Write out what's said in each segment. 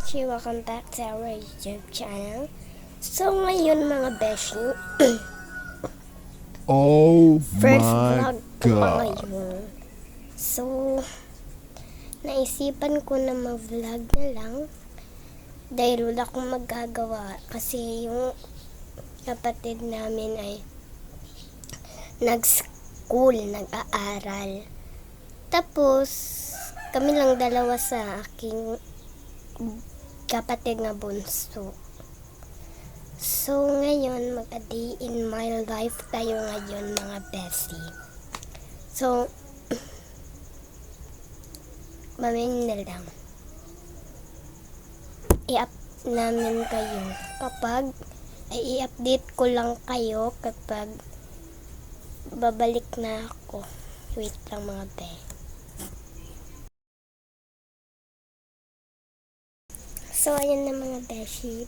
Beshi, welcome back to our YouTube channel. So ngayon mga Beshi, Oh first my vlog ko God. ngayon. So, naisipan ko na mag-vlog na lang dahil wala akong magagawa kasi yung kapatid namin ay nag-school, nag-aaral. Tapos, kami lang dalawa sa aking kapatid na bunso. So, ngayon, mag-a day in my life tayo ngayon, mga bestie. So, mamaya na lang. I-up namin kayo kapag, i-update ko lang kayo kapag babalik na ako. Wait lang mga be. So, ayan na mga beshi.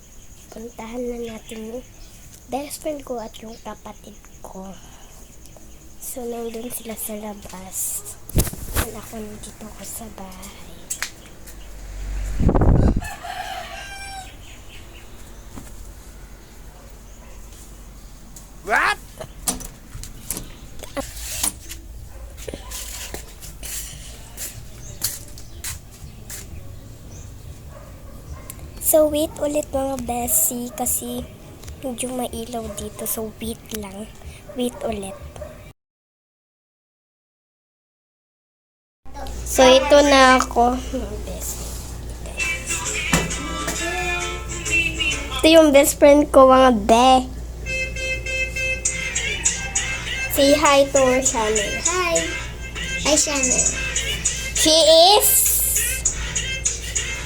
Puntahan na natin yung best friend ko at yung kapatid ko. So, nandun sila sa labas. At ako nandito ko sa bahay. What? So, wait ulit mga bestie kasi medyo mailaw dito. So, wait lang. Wait ulit. So, ito na ako. Mga bestie. Ito yung best friend ko, mga be. Say hi to our channel. Hi! Hi, channel. She is...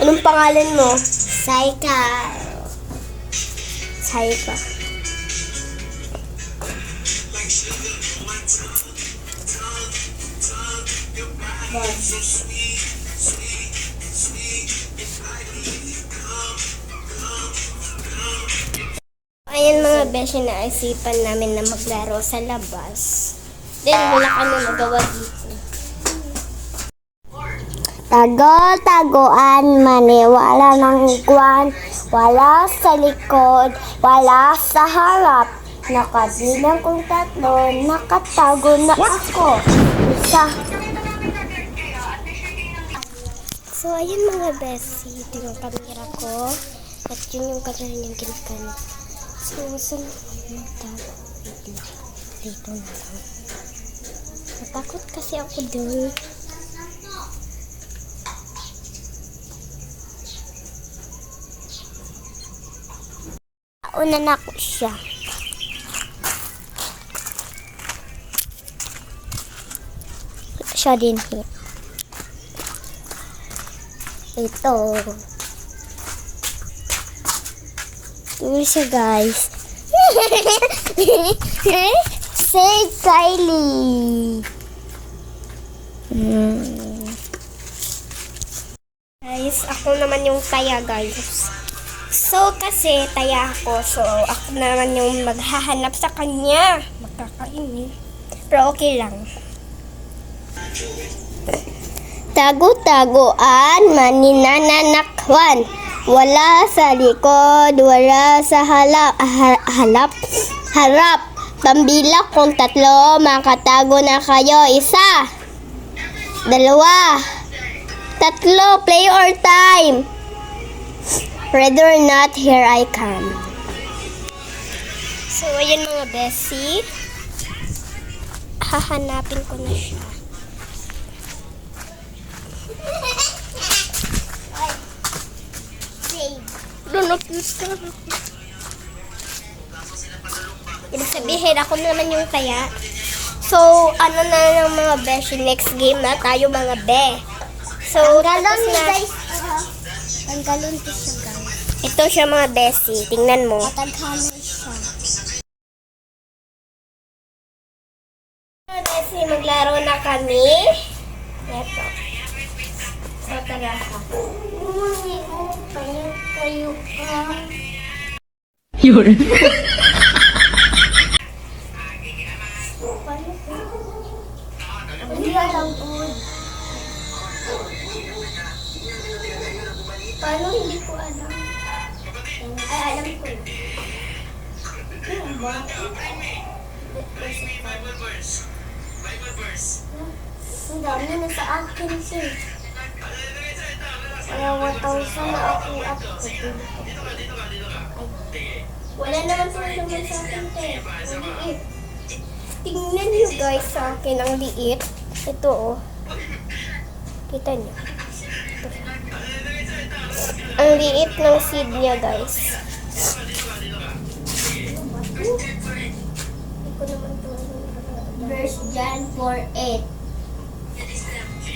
Anong pangalan mo? Saika. Saika. Ayan mga beshi, naisipan namin na maglaro sa labas. Then wala kami magawa dito. Tago-taguan, maniwala ng iguan, wala sa likod, wala sa harap. Nakabilang kong tatlo, nakatago na ako. Isa. So, ayun mga besi, ito yung camera ko. At yun yung camera niyang gilikan. So, saan magtago? Dito na lang. Natakot kasi ako dun. Una na ko siya. Siya din hit. Ito. Ito siya guys. Say Kylie. Guys, ako naman yung taya guys. So, kasi taya ako. So, ako naman yung maghahanap sa kanya. Magkakainin. Pero okay lang. Tago-taguan, maninanakwan. Wala sa likod, wala sa harap. Pambilak kung tatlo, makatago na kayo. Isa. Dalawa. Tatlo, play or time. Ready or not, here I come. So, ayan mga besi. Hahanapin ko na siya. Lunok-lunok ka. Ibig sabihin, ako naman yung taya. So, ano na ng mga beshi, next game na tayo mga be. So, tapos na. Ang galon to siya guys. Ito siya mga besi. Tingnan mo. Pataghanay siya. Mga besi, maglaro na kami. Ito. So, tara ka. Kayo ka. Yun. Hindi alam po. Paano hindi ko alam? Ay, alam ko na. Ano ba? Ang dami na sa akin siya. Kaya 1,000 na ako at wala naman po naman sa akin, te. Ang liit. Tingnan niyo guys sa akin ang liit. Ito oh. Kita niyo. Ito. Ang liit ng seed niya guys. Hindi ko naman ito. Verse John 4:8.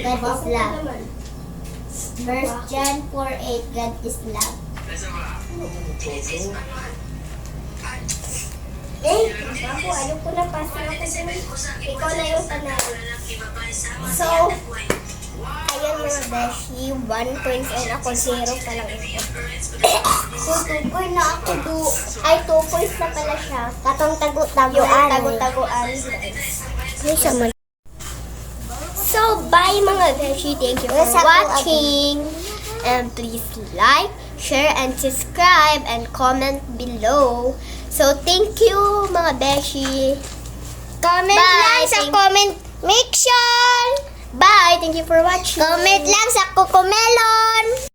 God is love. Verse John 4:8. God is love. Eh, ako, ayaw ko na pasa ako dun. Ikaw na yung panalo. So, ayun mga beshi, 1 points and ako 0 pa lang ito. So, 2 point na ako do. Ay, 2 points na pala siya. Katong tago-tago. Yung tago-tagoan guys. Ay, sama. So, bye mga beshi. Thank you for watching. And please like, share, and subscribe, and comment below. So, thank you mga beshi. Comment Bye. lang sa comment. Make sure. Bye! Thank you for watching. Comment lang sa Cocomelon.